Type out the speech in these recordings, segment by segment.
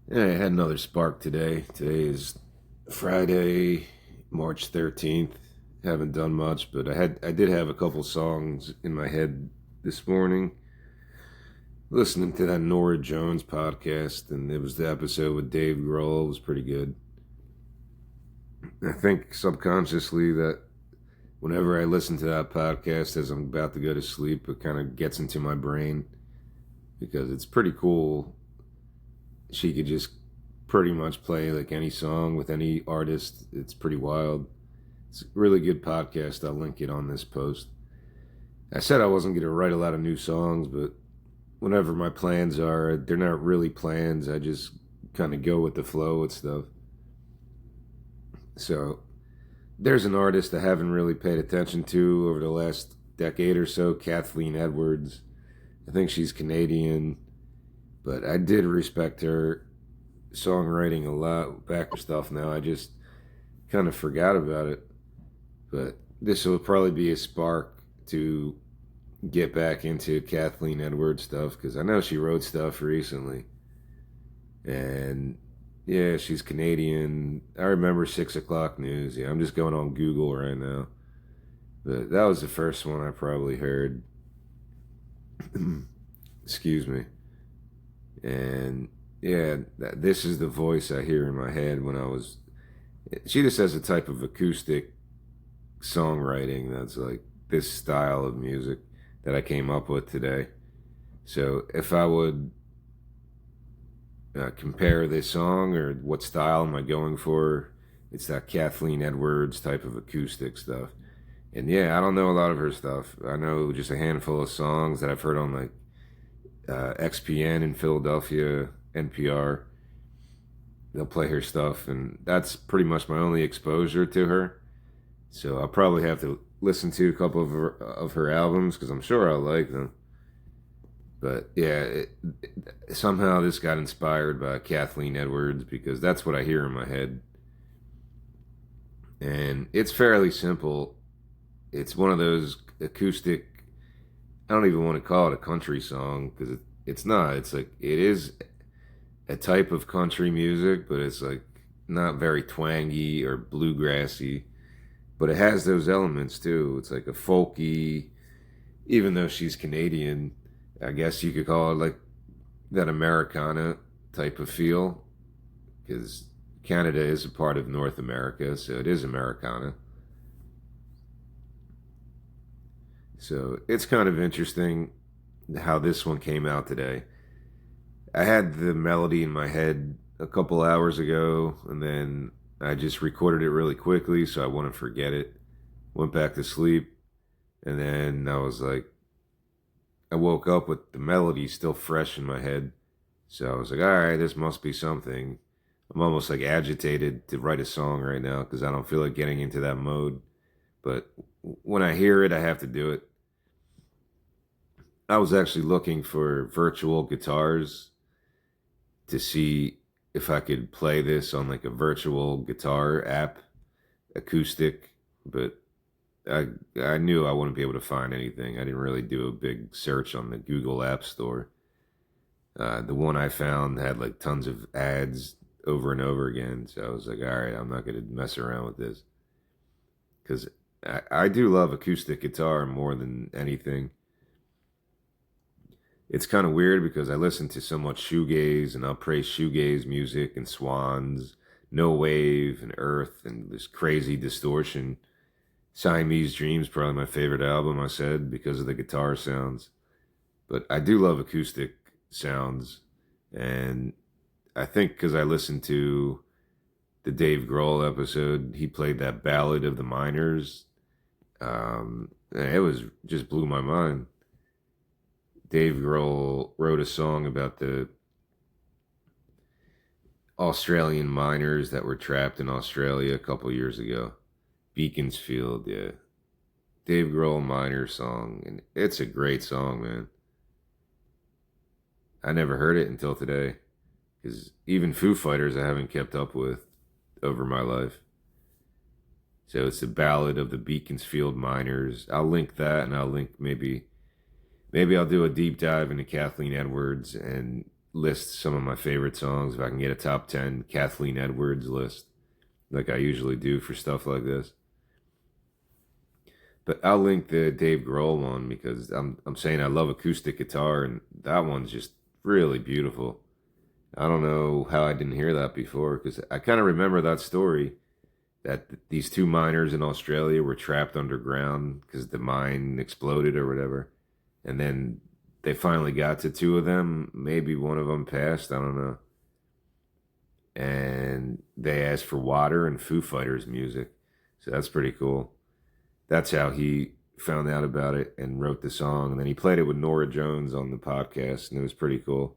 Yeah, I had another spark today. Today is Friday, March 13th. Haven't done much, but I did have a couple songs in my head this morning. Listening to that Nora Jones podcast, and it was the episode with Dave Grohl. It was pretty good. I think subconsciously that whenever I listen to that podcast as I'm about to go to sleep, it kind of gets into my brain because it's pretty cool. She could just pretty much play like any song with any artist. It's pretty wild. It's a really good podcast. I'll link it on this post. I said I wasn't going to write a lot of new songs, but whenever my plans are, they're not really plans. I just kind of go with the flow with stuff. So there's an artist I haven't really paid attention to over the last decade or so, Kathleen Edwards. I think she's Canadian, but I did respect her songwriting a lot. Back her stuff now, I just kind of forgot about it. But this will probably be a spark to get back into Kathleen Edwards stuff because I know she wrote stuff recently. And yeah, she's Canadian. I remember 6 o'clock news. Yeah, I'm just going on Google right now. But that was the first one I probably heard. Excuse me. And yeah, this is the voice I hear in my head when I was. She just has a type of acoustic songwriting that's like this style of music that I came up with today. So if I would compare this song or what style am I going for, it's that Kathleen Edwards type of acoustic stuff. And yeah, I don't know a lot of her stuff. I know just a handful of songs that I've heard on like XPN in Philadelphia, NPR. They'll play her stuff, and that's pretty much my only exposure to her. So I'll probably have to listen to a couple of her albums because I'm sure I'll like them. But yeah, somehow this got inspired by Kathleen Edwards because that's what I hear in my head. And it's fairly simple. It's one of those acoustic, I don't even want to call it a country song because it's not. It's like, it is a type of country music, but it's like not very twangy or bluegrassy. But it has those elements too. It's like a folky, even though she's Canadian, I guess you could call it like that Americana type of feel because Canada is a part of North America, so it is Americana. So it's kind of interesting how this one came out today. I had the melody in my head a couple hours ago, and then I just recorded it really quickly so I wouldn't forget it. Went back to sleep, and then I was like, I woke up with the melody still fresh in my head. So I was like, all right, this must be something. I'm almost like agitated to write a song right now because I don't feel like getting into that mode. But when I hear it, I have to do it. I was actually looking for virtual guitars to see if I could play this on like a virtual guitar app, acoustic, but I I knew I wouldn't be able to find anything. I didn't really do a big search on the Google App Store. The one I found had like tons of ads over and over again, so I was like, all right, I'm not gonna mess around with this because I do love acoustic guitar more than anything. It's kind of weird because I listen to so much shoegaze and I'll praise shoegaze music and Swans, No Wave and Earth and this crazy distortion. Siamese Dreams probably my favorite album I said because of the guitar sounds. But I do love acoustic sounds and I think because I listened to the Dave Grohl episode, he played that Ballad of the Miners. It was just blew my mind. Dave Grohl wrote a song about the Australian miners that were trapped in Australia a couple years ago. Beaconsfield, yeah. Dave Grohl miner song, and it's a great song, man. I never heard it until today, because even Foo Fighters I haven't kept up with over my life. So it's the Ballad of the Beaconsfield Miners. I'll link that, and I'll link maybe I'll do a deep dive into Kathleen Edwards and list some of my favorite songs. If I can get a top 10 Kathleen Edwards list, like I usually do for stuff like this. But I'll link the Dave Grohl one because I'm saying I love acoustic guitar, and that one's just really beautiful. I don't know how I didn't hear that before because I kind of remember that story that these two miners in Australia were trapped underground because the mine exploded or whatever, and then they finally got to two of them. Maybe one of them passed. I don't know. And they asked for water and Foo Fighters music, so that's pretty cool. That's how he found out about it and wrote the song. And then he played it with Nora Jones on the podcast, and it was pretty cool.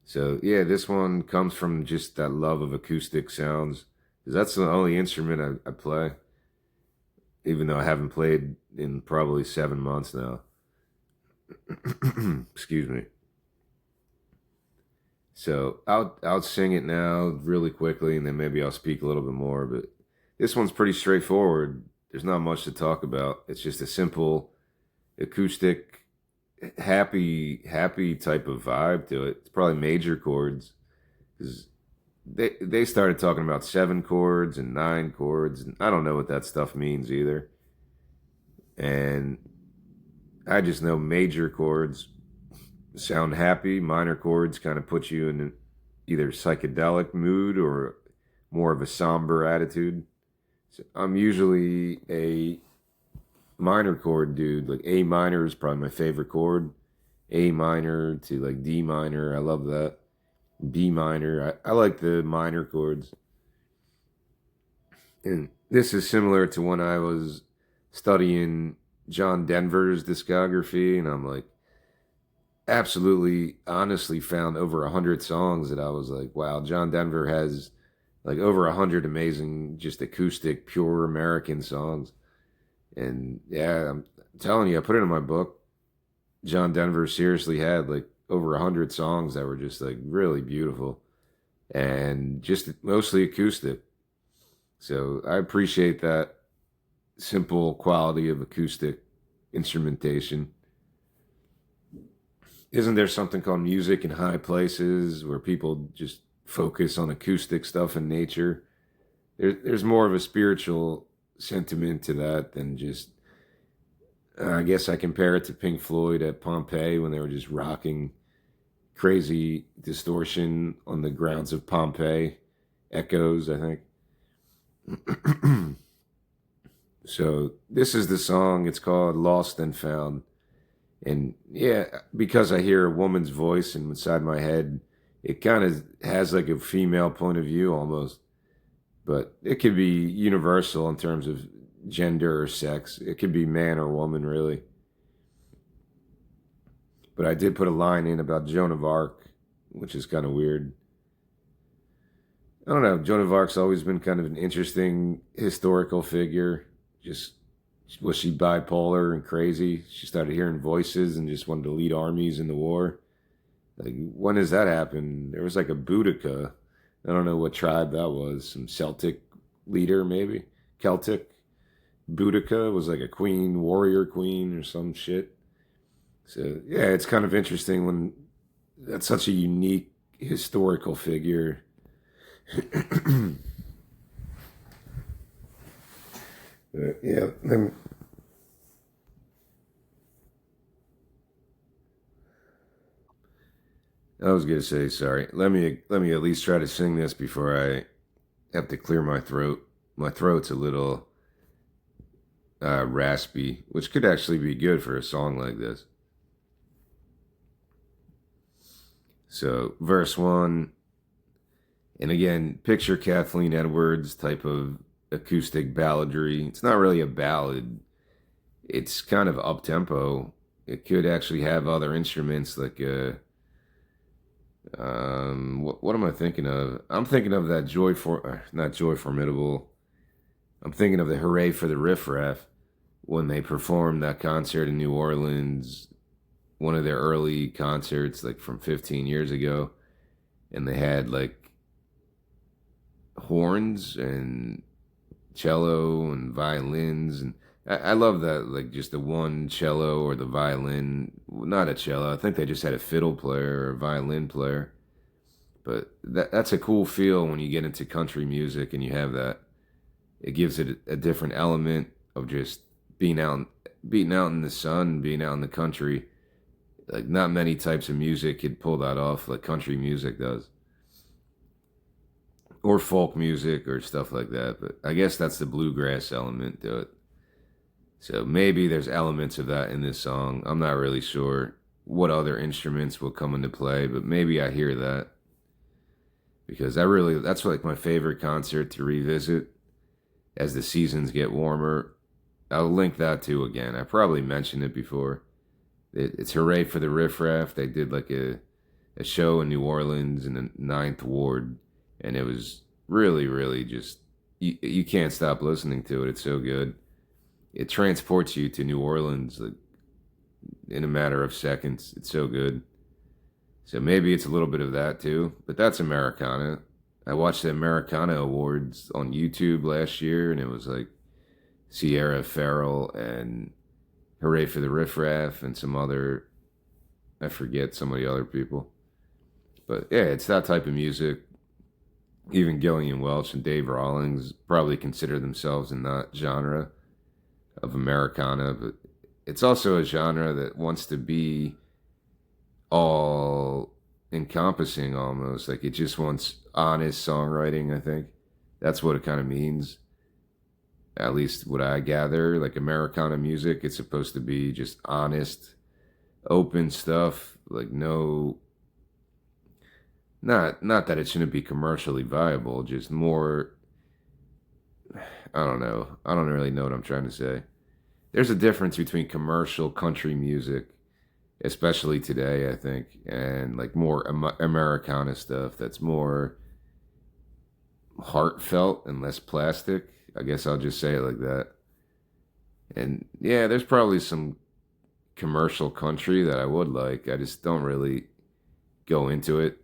So yeah, this one comes from just that love of acoustic sounds, because that's the only instrument I play, even though I haven't played in probably 7 months now. Excuse me. So I'll sing it now really quickly, and then maybe I'll speak a little bit more. But this one's pretty straightforward. There's not much to talk about. It's just a simple acoustic, happy type of vibe to it. It's probably major chords because they started talking about 7 chords and 9 chords, and I don't know what that stuff means either. And I just know major chords sound happy. Minor chords kind of put you in either psychedelic mood or more of a somber attitude. So I'm usually a minor chord dude. Like A minor is probably my favorite chord. A minor to like D minor. I love that. B minor. I like the minor chords. And this is similar to when I was studying John Denver's discography, and I'm like, absolutely honestly found over 100 songs that I was like, wow, John Denver has like over 100 amazing, just acoustic, pure American songs. And yeah, I'm telling you, I put it in my book. John Denver seriously had like over 100 songs that were just like really beautiful and just mostly acoustic. So I appreciate that simple quality of acoustic instrumentation. Isn't there something called music in high places where people just focus on acoustic stuff in nature? There's more of a spiritual sentiment to that than just. I guess I compare it to Pink Floyd at Pompeii when they were just rocking crazy distortion on the grounds of Pompeii. Echoes, I think. So this is the song. It's called Lost and Found. And yeah, because I hear a woman's voice inside my head, it kind of has like a female point of view almost. But it could be universal in terms of gender or sex. It could be man or woman, really. But I did put a line in about Joan of Arc, which is kind of weird. I don't know. Joan of Arc's always been kind of an interesting historical figure. Just was she bipolar and crazy? She started hearing voices and just wanted to lead armies in the war. Like, when does that happen? There was like a Boudica. I don't know what tribe that was. Some Celtic leader, maybe? Celtic. Boudica was like a queen, warrior queen or some shit. So, yeah, it's kind of interesting when that's such a unique historical figure. Yeah, I was gonna say sorry. Let me at least try to sing this before I have to clear my throat. My throat's a little raspy, which could actually be good for a song like this. So, verse one, and again, picture Kathleen Edwards type of acoustic balladry. It's not really a ballad. It's kind of up tempo. It could actually have other instruments like what am I thinking of? I'm thinking of that not Joy Formidable. I'm thinking of the Hooray for the Riff Raff when they performed that concert in New Orleans, one of their early concerts, like from 15 years ago, and they had like horns and cello and violins, and I love that, like just the one cello or the violin. Not a cello. I think they just had a fiddle player or a violin player. But that's a cool feel when you get into country music and you have that. It gives it a different element of just being out, being out in the sun, being out in the country. Like not many types of music could pull that off like country music does, or folk music or stuff like that. But I guess that's the bluegrass element to it. So maybe there's elements of that in this song. I'm not really sure what other instruments will come into play, but maybe I hear that because that's like my favorite concert to revisit as the seasons get warmer. I'll link that too again. I probably mentioned it before. It's Hooray for the Riff Raff. They did like a show in New Orleans in the Ninth Ward, and it was really, really just you can't stop listening to it. It's so good. It transports you to New Orleans like, in a matter of seconds. It's so good. So maybe it's a little bit of that too, but that's Americana. I watched the Americana Awards on YouTube last year, and it was like Sierra Farrell and Hooray for the Riff Raff and some other, I forget some of the other people. But yeah, it's that type of music. Even Gillian Welch and Dave Rawlings probably consider themselves in that genre of Americana, but it's also a genre that wants to be all encompassing almost. Like it just wants honest songwriting, I think. That's what it kind of means. At least what I gather. Like Americana music, it's supposed to be just honest, open stuff. Like no, not that it shouldn't be commercially viable, just more, I don't know. I don't really know what I'm trying to say. There's a difference between commercial country music, especially today, I think, and like more Americana stuff that's more heartfelt and less plastic. I guess I'll just say it like that. And yeah, there's probably some commercial country that I would like. I just don't really go into it.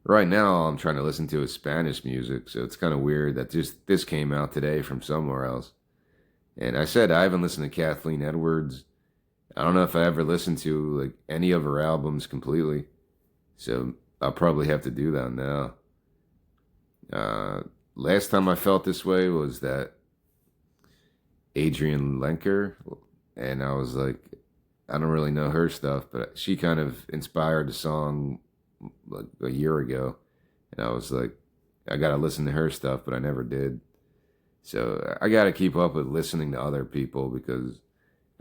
Right now, all I'm trying to listen to is Spanish music, so it's kind of weird that just this came out today from somewhere else. And I said I haven't listened to Kathleen Edwards. I don't know if I ever listened to like any of her albums completely, so I'll probably have to do that now. Uh, Last time I felt this way was that Adrian Lenker, and I was like, I don't really know her stuff, but she kind of inspired the song like a year ago, and I was like, I gotta listen to her stuff, but I never did. So I gotta keep up with listening to other people because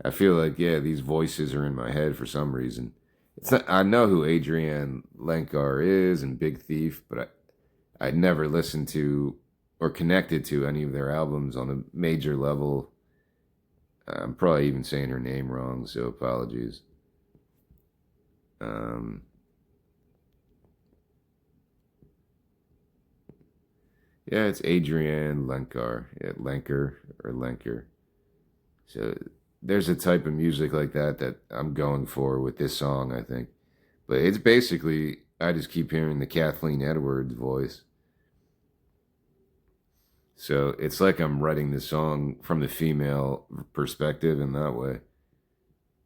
I feel like yeah, these voices are in my head for some reason. It's not, I know who Adrienne Lenkar is and Big Thief, but I never listened to or connected to any of their albums on a major level. I'm probably even saying her name wrong, so apologies. Um, yeah, it's Adrienne Lenkar. Yeah, Lenker or Lenker. So there's a type of music like that that I'm going for with this song, I think. But it's basically, I just keep hearing the Kathleen Edwards voice. So it's like I'm writing the song from the female perspective in that way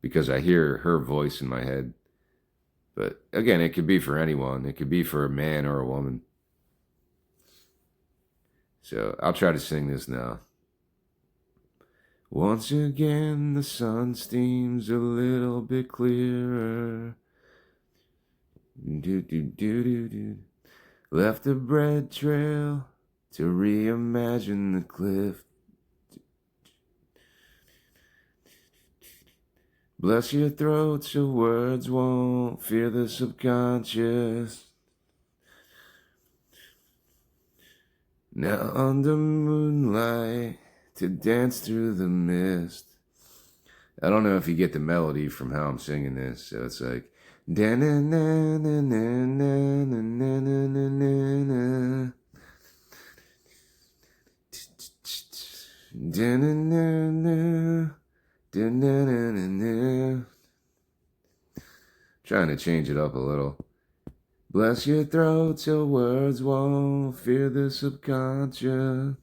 because I hear her voice in my head. But again, it could be for anyone, it could be for a man or a woman. So I'll try to sing this now. Once again, the sun steams a little bit clearer. Do, do, do, do, do. Left a bread trail to reimagine the cliff. Bless your throat so words won't fear the subconscious. Now under moonlight to dance through the mist. I don't know if you get the melody from how I'm singing this, so it's like da na na na na na na na na na. Trying to change it up a little. Bless your throat so words won't fear the subconscious.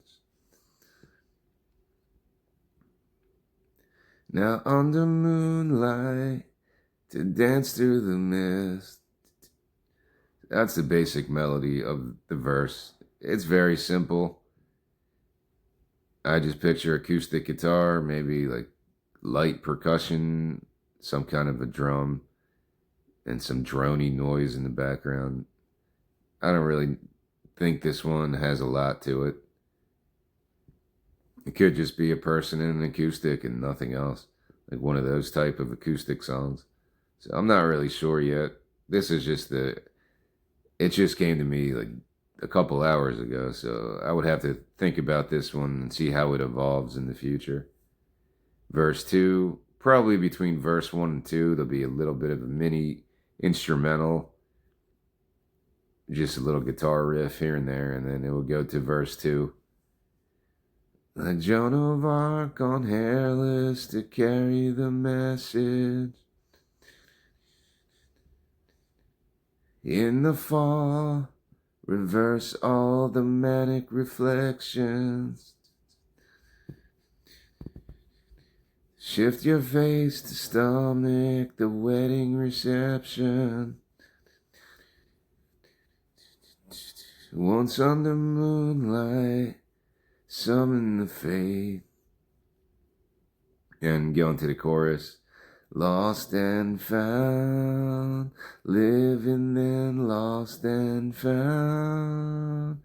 Now under moonlight to dance through the mist. That's the basic melody of the verse. It's very simple. I just picture acoustic guitar, maybe like light percussion, some kind of a drum, and some drony noise in the background. I don't really think this one has a lot to it. It could just be a person in an acoustic and nothing else, like one of those type of acoustic songs. So I'm not really sure yet. This is just it just came to me like a couple hours ago, so I would have to think about this one and see how it evolves in the future. Verse 2, probably between verse 1 and 2, there'll be a little bit of a mini instrumental, just a little guitar riff here and there, and then it will go to verse 2. Like Joan of Arc on hairless to carry the message. In the fall, reverse all the manic reflections. Shift your face to stomach the wedding reception. Once under moonlight, summon the fate. And go into the chorus. Lost and found, living then lost and found.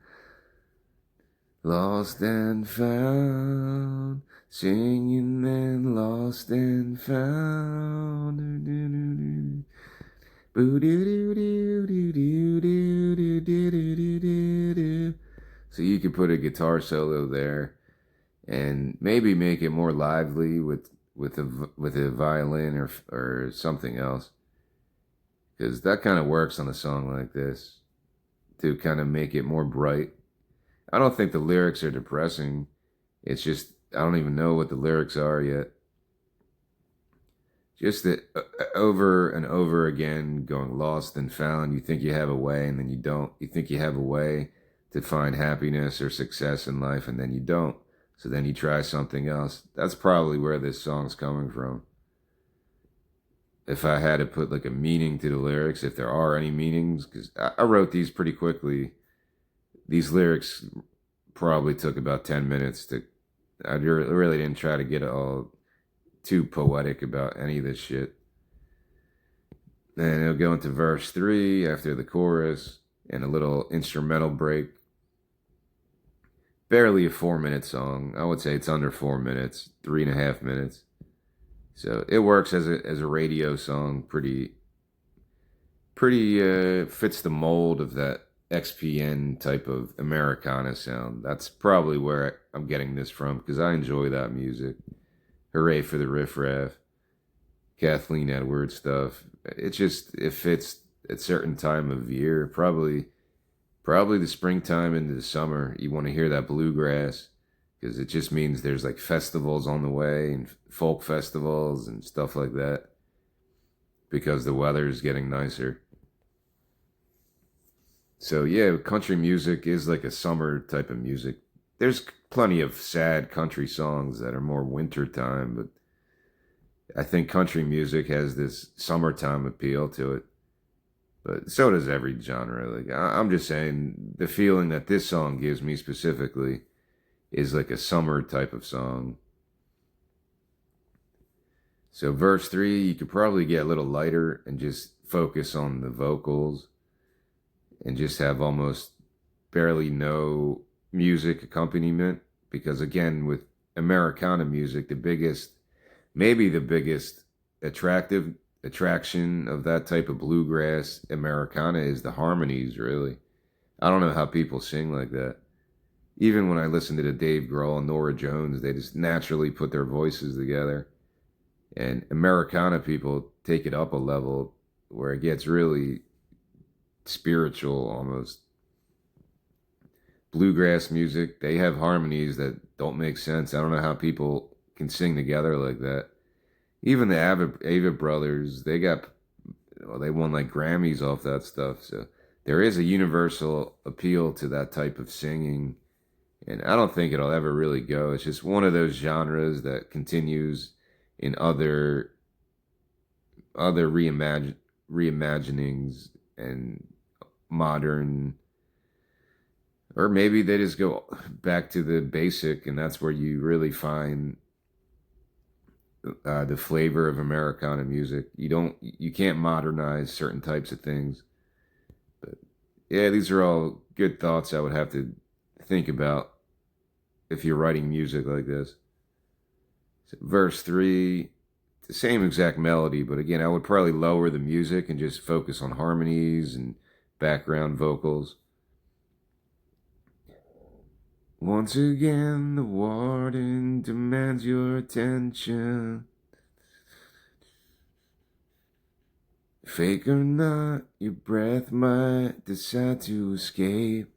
Lost and found, singing then lost and found. So you could put a guitar solo there and maybe make it more lively with a violin or something else, because that kind of works on a song like this to kind of make it more bright. I don't think the lyrics are depressing. It's just I don't even know what the lyrics are yet. Just that over and over again, going lost and found. You think you have a way, and then you don't. You think you have a way to find happiness or success in life, and then you don't. So then you try something else. That's probably where this song's coming from. If I had to put like a meaning to the lyrics, if there are any meanings, because I wrote these pretty quickly. These lyrics probably took about 10 minutes to. I really didn't try to get all too poetic about any of this shit. Then it'll go into verse 3 after the chorus and a little instrumental break. Barely a 4-minute song. I would say it's under 4 minutes, 3.5 minutes. So it works as a radio song. Pretty fits the mold of that XPN type of Americana sound. That's probably where I'm getting this from, because I enjoy that music. Hooray for the Riff Raff, Kathleen Edwards stuff. It fits a certain time of year. Probably the springtime into the summer. You want to hear that bluegrass, because it just means there's like festivals on the way and folk festivals and stuff like that, because the weather is getting nicer. So yeah, country music is like a summer type of music. There's plenty of sad country songs that are more wintertime, but I think country music has this summertime appeal to it. But so does every genre. Like I'm just saying, the feeling that this song gives me specifically is like a summer type of song. So verse 3, you could probably get a little lighter and just focus on the vocals and just have almost barely no music accompaniment, because again, with Americana music, maybe the biggest attraction of that type of bluegrass Americana is the harmonies, really. I don't know how people sing like that. Even when I listen to the Dave Grohl and Norah Jones, they just naturally put their voices together. And Americana people take it up a level where it gets really spiritual almost. Bluegrass music, they have harmonies that don't make sense. I don't know how people can sing together like that. Even the Avett brothers, they won like Grammys off that stuff. So there is a universal appeal to that type of singing, and I don't think it'll ever really go. It's just one of those genres that continues in other reimaginings and modern, or maybe they just go back to the basic, and that's where you really find the flavor of Americana music. You can't modernize certain types of things. But yeah, these are all good thoughts I would have to think about if you're writing music like this. So verse three, the same exact melody, but again, I would probably lower the music and just focus on harmonies and background vocals. Once again, the warden demands your attention. Fake or not, your breath might decide to escape.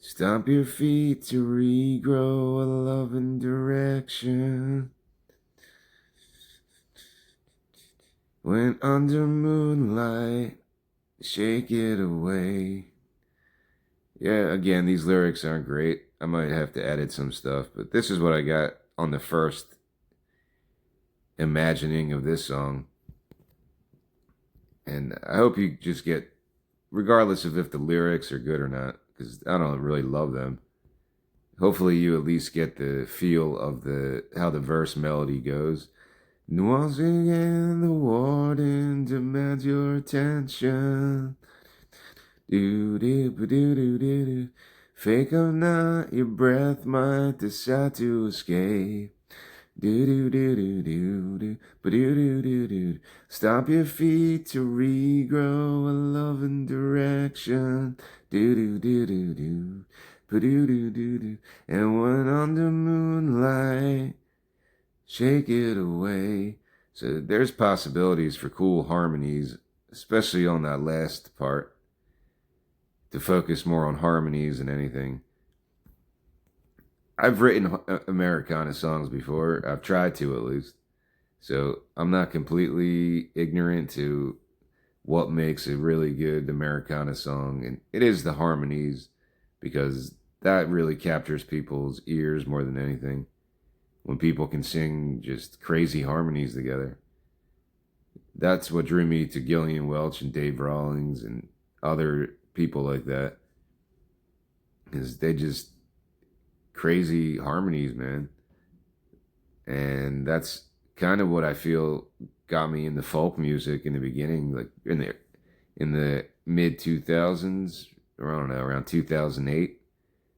Stomp your feet to regrow a loving direction. When under moonlight, shake it away. Yeah, again, these lyrics aren't great. I might have to edit some stuff, but this is what I got on the first imagining of this song. And I hope you just get, regardless of if the lyrics are good or not, because I don't really love them. Hopefully you at least get the feel of how the verse melody goes. Once again, the warden demands your attention. Do do do do do do. Fake or not, your breath might decide to escape. Do do do do do do do do do do. Stop your feet to regrow a loving direction. Do do do do do do do do do. And when under moonlight, shake it away. So there's possibilities for cool harmonies, especially on that last part, to focus more on harmonies than anything. I've written Americana songs before. I've tried to at least. So I'm not completely ignorant to what makes a really good Americana song. And it is the harmonies, because that really captures people's ears more than anything. When people can sing just crazy harmonies together. That's what drew me to Gillian Welch and Dave Rawlings and other people like that. Because they just crazy harmonies, man. And that's kind of what I feel got me into folk music in the beginning, like in the mid 2000s, or I don't know, around 2008.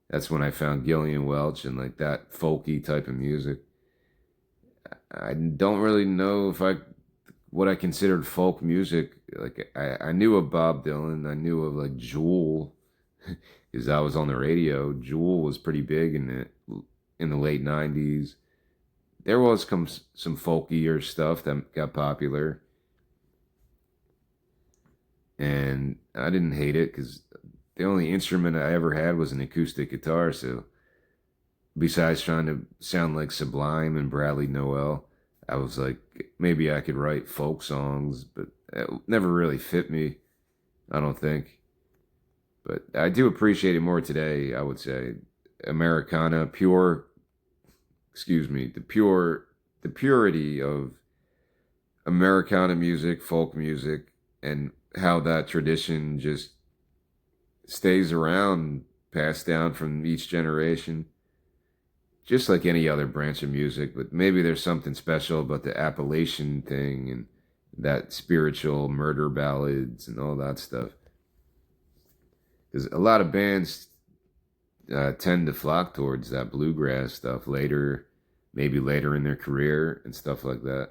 That's when I found Gillian Welch and like that folky type of music. I don't really know if I what I considered folk music. Like I knew of Bob Dylan, I knew of like Jewel, because I was on the radio. Jewel was pretty big in the late '90s. There was some folkier stuff that got popular, and I didn't hate it because the only instrument I ever had was an acoustic guitar. So besides trying to sound like Sublime and Bradley Noel, I was like, maybe I could write folk songs, but it never really fit me, I don't think. But I do appreciate it more today, I would say. Americana, the purity of Americana music, folk music, and how that tradition just stays around, passed down from each generation, just like any other branch of music. But maybe there's something special about the Appalachian thing and that spiritual murder ballads and all that stuff. Because a lot of bands tend to flock towards that bluegrass stuff later, maybe later in their career and stuff like that.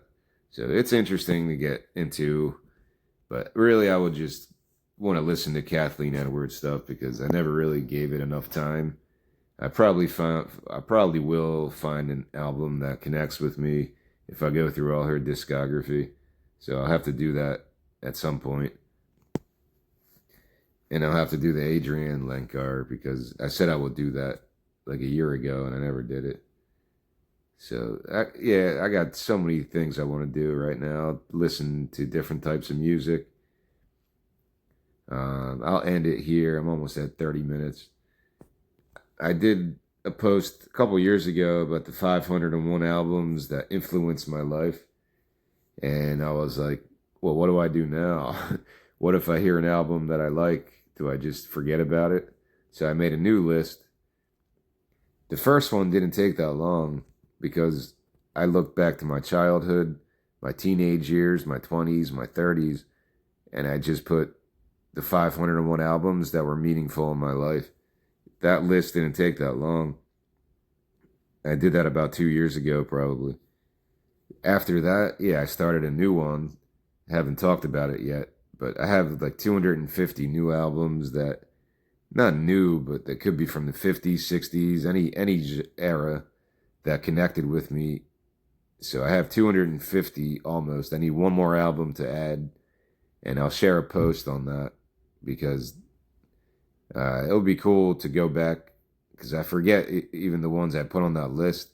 So it's interesting to get into, but really I would just want to listen to Kathleen Edwards stuff because I never really gave it enough time. I probably will find an album that connects with me if I go through all her discography. So I'll have to do that at some point. And I'll have to do the Adrienne Lencar because I said I would do that like a year ago and I never did it. So, I got so many things I want to do right now. Listen to different types of music. I'll end it here. I'm almost at 30 minutes. I did a post a couple years ago about the 501 albums that influenced my life. And I was like, well, what do I do now? What if I hear an album that I like? Do I just forget about it? So I made a new list. The first one didn't take that long because I looked back to my childhood, my teenage years, my 20s, my 30s, and I just put the 501 albums that were meaningful in my life. That list didn't take that long. I did that about 2 years ago, probably. After that, yeah, I started a new one. I haven't talked about it yet, but I have like 250 new albums that, not new, but that could be from the 50s, 60s, any era that connected with me. So I have 250 almost. I need one more album to add, and I'll share a post on that because it would be cool to go back because I forget even the ones I put on that list.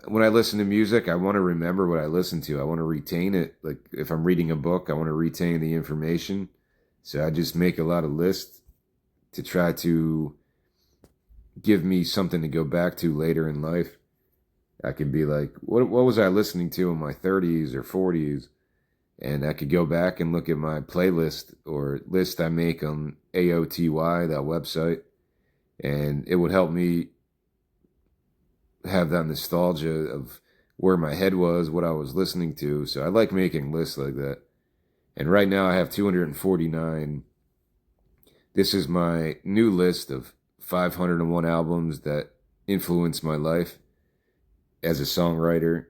When I listen to music, I want to remember what I listen to. I want to retain it. Like if I'm reading a book, I want to retain the information. So I just make a lot of lists to try to give me something to go back to later in life. I could be like, what was I listening to in my 30s or 40s? And I could go back and look at my playlist or list I make on AOTY, that website, and it would help me have that nostalgia of where my head was, what I was listening to. So I like making lists like that. And right now I have 249. This is my new list of 501 albums that influenced my life as a songwriter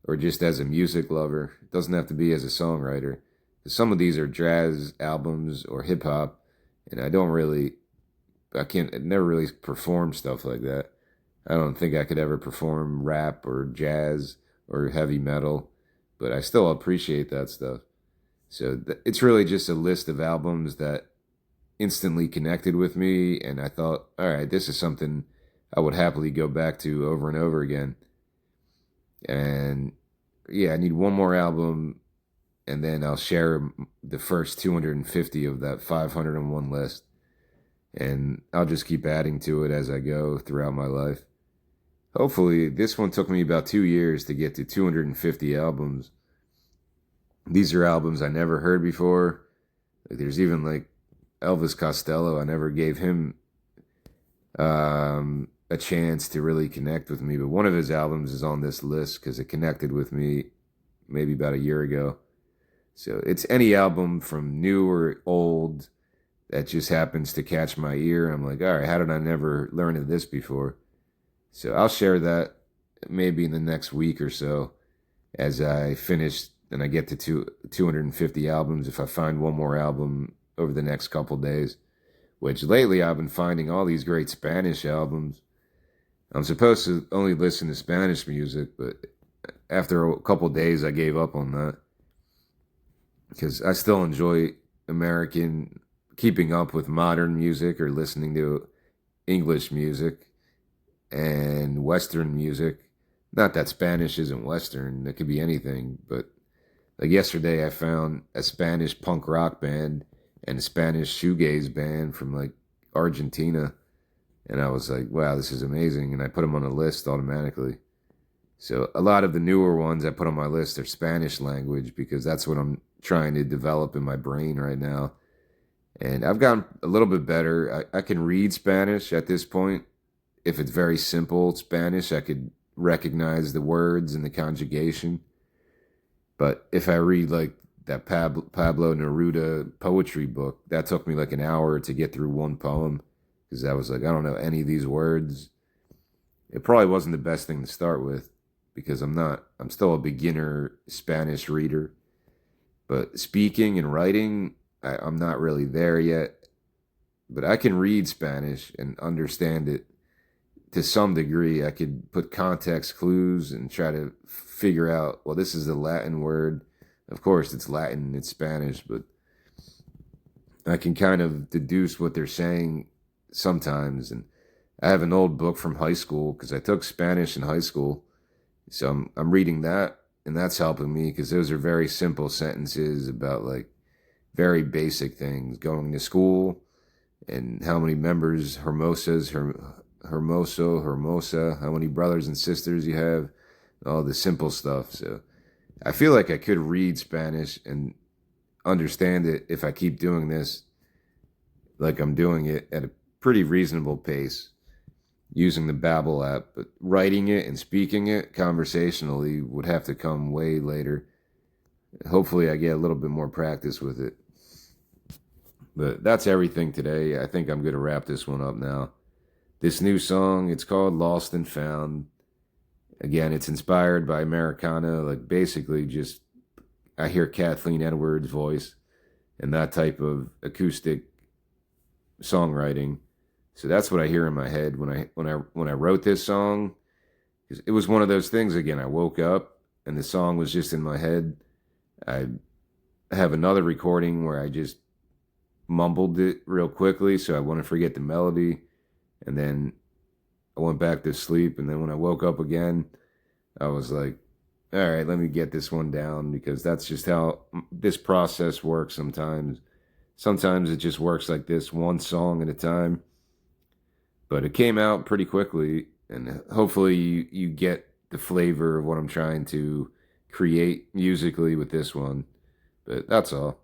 or just as a music lover. It doesn't have to be as a songwriter. Some of these are jazz albums or hip hop, and I never really perform stuff like that. I don't think I could ever perform rap or jazz or heavy metal, but I still appreciate that stuff. So it's really just a list of albums that instantly connected with me, and I thought, all right, this is something I would happily go back to over and over again. And yeah, I need one more album, and then I'll share the first 250 of that 501 list. And I'll just keep adding to it as I go throughout my life. Hopefully, this one took me about 2 years to get to 250 albums. These are albums I never heard before. There's even like Elvis Costello. I never gave him a chance to really connect with me, but one of his albums is on this list because it connected with me maybe about a year ago. So it's any album from new or old that just happens to catch my ear. I'm like, all right, how did I never learn of this before? So I'll share that maybe in the next week or so as I finish and I get to 250 albums. If I find one more album over the next couple days, which lately I've been finding all these great Spanish albums. I'm supposed to only listen to Spanish music, but after a couple days I gave up on that because I still enjoy American, keeping up with modern music or listening to English music and Western music. Not that Spanish isn't Western, it could be anything, but like yesterday I found a Spanish punk rock band and a Spanish shoegaze band from like Argentina, and I was like, wow, this is amazing, and I put them on a list automatically. So a lot of the newer ones I put on my list are Spanish language because that's what I'm trying to develop in my brain right now. And I've gotten a little bit better. I can read Spanish at this point. If it's very simple Spanish, I could recognize the words and the conjugation. But if I read like that Pablo Neruda poetry book, that took me like an hour to get through one poem because I was like, I don't know any of these words. It probably wasn't the best thing to start with because I'm still a beginner Spanish reader. But speaking and writing, I'm not really there yet. But I can read Spanish and understand it to some degree. I could put context clues and try to figure out, well, this is the Latin word. Of course, it's Latin, it's Spanish, but I can kind of deduce what they're saying sometimes. And I have an old book from high school because I took Spanish in high school. So I'm reading that, and that's helping me because those are very simple sentences about like very basic things, going to school and how many members, Hermosas, hermoso, hermosa, how many brothers and sisters you have, all the simple stuff. So I feel like I could read Spanish and understand it if I keep doing this like I'm doing it at a pretty reasonable pace using the Babbel app, but writing it and speaking it conversationally would have to come way later. Hopefully I get a little bit more practice with it. But that's everything today. I think I'm going to wrap this one up now. This new song, it's called Lost and Found. Again, it's inspired by Americana, like basically just I hear Kathleen Edwards' voice and that type of acoustic songwriting. So that's what I hear in my head when I wrote this song. It was one of those things again. I woke up and the song was just in my head. I have another recording where I just mumbled it real quickly so I wouldn't forget the melody. And then I went back to sleep. And then when I woke up again, I was like, all right, let me get this one down, because that's just how this process works sometimes. Sometimes it just works like this, one song at a time. But it came out pretty quickly, and hopefully you get the flavor of what I'm trying to create musically with this one. But that's all.